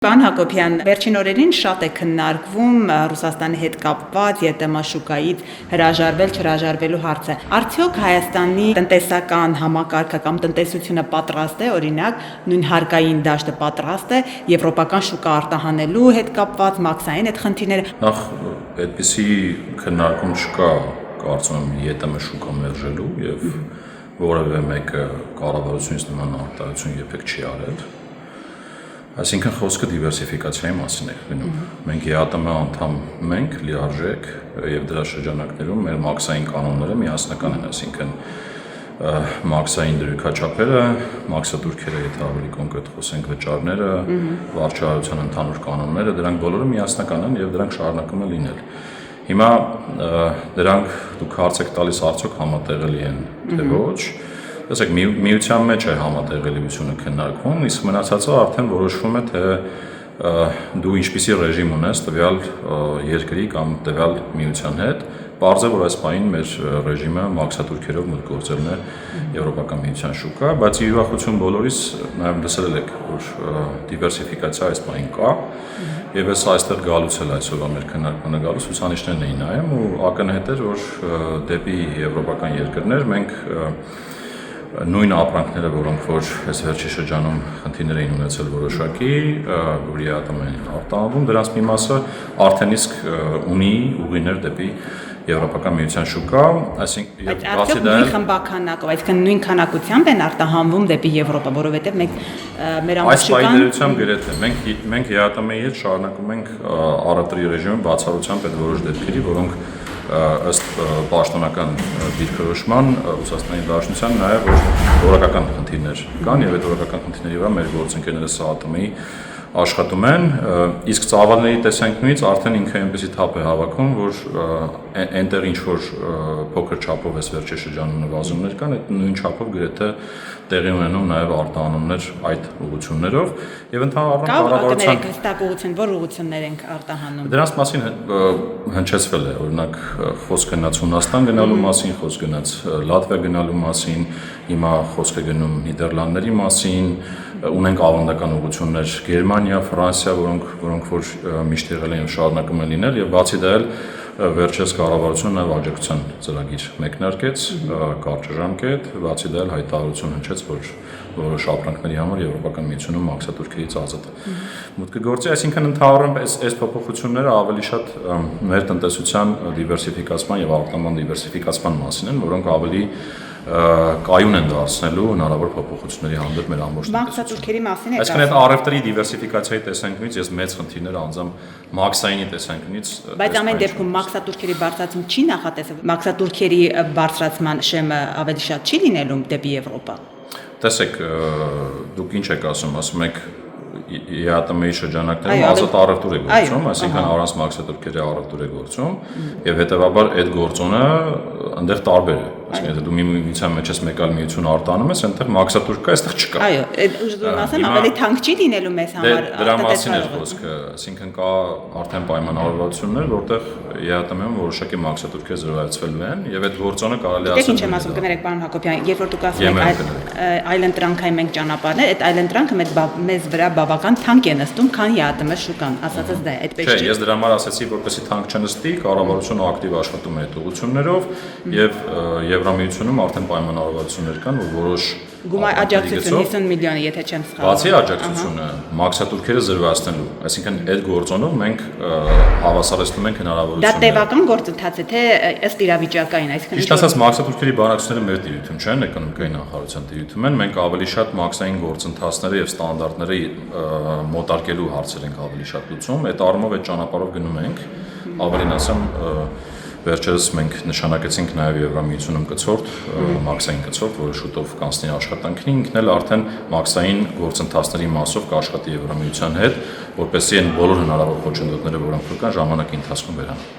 Պարոն Հակոբյան, վերջին օրերին շատ է քննարկվում Ռուսաստանի հետ կապված ԵՏՄ-շուկայից հրաժարվել չհրաժարվելու հարցը։ Արդյոք Հայաստանի տնտեսական համակարգը կամ տնտեսությունը պատրաստ է, օրինակ, նույն հարկային դաշտը պատրաստ է եվրոպական շուկա արտահանելու հետ կապված մաքսային այդ խնդիրները։ Նախ այդպիսի քննարկում չկա, կարծում եմ, ԵՏՄ շուկա մերժելու եւ որևէ մեկը կառավարությունից նման արտահայտություն երբեք չի արել։ Այսինքն խոսքը դիվերսիֆիկացիայի մասին է գնում։ Մենք ԵԱՏՄ անդամ ենք լիարժեք եւ դրա շրջանակներում մեր մաքսային կանոնները միասնական են, այսինքն մաքսային դրույքաչափերը, մաքսատուրքերը, եթե ավելի կոնկրետ խոսենք, վճարները, վարչահայության ընդհանուր կանոնները, դրանք բոլորը միասնական են եւ դրանք շարունակում են լինել։ Հիմա դրանք դուք հարց եք տալիս արդյոք համատեղելի են թե ոչ։ Տեսեք, միության մեջ է համատեղելիությունը քննարկվում, իսկ մնացածը արդեն որոշվում է, թե դու ինչպիսի ռեժիմ ունես տվյալ երկրի կամ տվյալ միության հետ։ Պարզ է, որ այս պահին մեր ռեժիմը մաքսատուրքերով մուտք գործելն է եվրոպական միության շուկա, բայց ի ուրախություն բոլորիս նաև լսել եք, որ դիվերսիֆիկացիա այս պահին կա, եւ ես այստեղ գալուց էլ այսօրվա մեր քննարկմանը գալուց ցուցանիշներն էին նայում ու ակնհայտ էր, որ դեպի եվրոպական երկրներ մենք նույն ապրանքները, որոնք որ այս վերջի շրջանում խնդիրներ էին ունեցել որոշակի, որ ԵԱՏՄ-ին արտահանվում, դրանց մի մասը արդեն իսկ ունի ուղիներ դեպի եվրոպական միության շուկա, այսինքն բացի դա նույն խմբականակով, այսինքն նույն քանակությամբ են արտահանվում դեպի Եվրոպա, որովհետև մենք մեր այս պայմաններությամբ գրեթե մենք ԵԱՏՄ-ի հետ շարունակում ենք առևտրի ռեժիմը բացառությամբ այդ որոշ դեպքերի, որոնք ըստ պաշտոնական դիրքորոշման Ռուսաստանի Դաշնության նաև որակական խնդիրներ կան եւ այդ որակական խնդիրների վրա մեր գործընկերները ՍԱՏՄ-ի աշխատում են, իսկ ծավալների տեսանկյունից արդեն ինքը այնպեսի թափ է հավաքում, որ այնտեղ ինչ որ փոքր չափով էս վերջի շրջանում նվազումներ կան, այդ նույն չափով գրեթե տեղի ունենում նաև արտահանումներ այդ ուղղություններով եւ ընդհանրապես կառավարության հստակ ուղղություն, որ ուղղություններ ենք արտահանում։ Դրանց մասին հնչեցվել է, օրինակ խոսք գնաց Հունաստան գնալու մասին, խոսք գնաց Լատվիա գնալու մասին, հիմա խոսք է գնում Նիդերլանդների մասին, ունենք ավանդական ուղղություններ Գերմանիա, Ֆրանսիա, որոնք որ միշտ եղել են եւ շարունակում են լինել եւ բացի դա էլ վերջերս կառավարությունը նաև աջակցության ծրագիր մեկնարկեց, կարճաժամկետ, բացի դա էլ հայտարարություն հնչեց, որ որոշ ապրանքների համար Եվրոպական միությունում մաքսատուրքերից ազատ է մուտքը գործի, այսինքն ընդհանրապես այս փոփոխությունները ավելի շատ մեր տնտեսության դիվերսիֆիկացման եւ արտահանման դիվերսիֆիկացման մասին են, որոնք ավելի կայուն են դարձնելու հնարավոր փոփոխությունների հանդեպ մեր ամբողջ մաքսատուրքերի մասին է։ Այսինքն այդ առևտրի դիվերսիֆիկացիայի տեսանկյունից ես մեծ խնդիրներ անձամբ մաքսայինի տեսանկյունից Բայց ամեն դեպքում մաքսատուրքերի բարձրացում չի նախատեսվում։ Մաքսատուրքերի բարձրացման շեմը ավելի շատ չի լինելու դեպի Եվրոպա։ Տեսեք, դուք ինչ եք ասում եք ԵԱՏՄ-ի շրջանակներում ազատ առևտուր է գործում, այսինքն առանց մաքսատուրքերի առևտուր է գործում եւ հետեւաբար այդ գործոնը այնտեղ տարբեր է։ Այսինքն եթե դու մի միության մեջ ես մեկ այլ միություն արտանում ես, այնտեղ մաքսատուրք կա, այստեղ չկա։ Այո, ուզում ասեմ, ավելի թանկ չի լինելու մեզ համար։ Դրա մասին է խոսքը, այսինքն կա արդեն պայմանավորվածություններ, որտեղ ԵԱՏՄ-ում որոշակի մաքսատուրքեր զրոյացվելու են եւ այդ գործոնը կարելի է ասել։ Ինչ եմ ասում, կներեք, պարոն Հակոբյան, երբ որ դուք ասում եք այլընտրանքային մենք ճանապարհներ, այդ այլընտրանքը մեզ վրա բավական թանկ է նստում, քան ԵԱՏՄ շուկան, ասածս դա է, այդպես չէ։ Չէ, ես դրա համար ասացի, որպեսզի թանկ չնստի, կառավարությունը ակտիվ աշխատում է այդ ուղղություններով եւ Եվրամիությունում արդեն պայմանավորվածություններ կան, որ որոշ աջակցություն 50 միլիոն, եթե չեմ սխալվում։ Բացի աջակցությունը, մաքսատուրքերը զրոյացնելու, այսինքն այդ գործոնով մենք հավասարեցնում ենք հնարավորությունները։ Դա տևական գործընթաց է, թե ըստ իրավիճակային, այսինքն Ճիշտ ասած, մաքսատուրքերի բանակցությունները մեր տիրույթում չեն, էկոնոմիկայի նախարարության տիրույթում են, մենք ավելի շատ մաքսային գործընթացները եւ ստանդարտները մոտարկելու հարցեր ենք ավելի շատ լուծում, այդ առումով այդ ճանապարհով գնում ենք, ավելին ասեմ Վերջերս մենք նշանակեցինք նաև Եվրամիությունում կցորդ, մաքսային կցորդ, որը շուտով կանցնի աշխատանքին, ինքն էլ արդեն մաքսային գործընթացների մասով կաշխատի Եվրամիության հետ, որպեսզի այն բոլոր հնարավոր խոչընդոտները, որոնք կան, ժամանակի ընթացքում վերանան։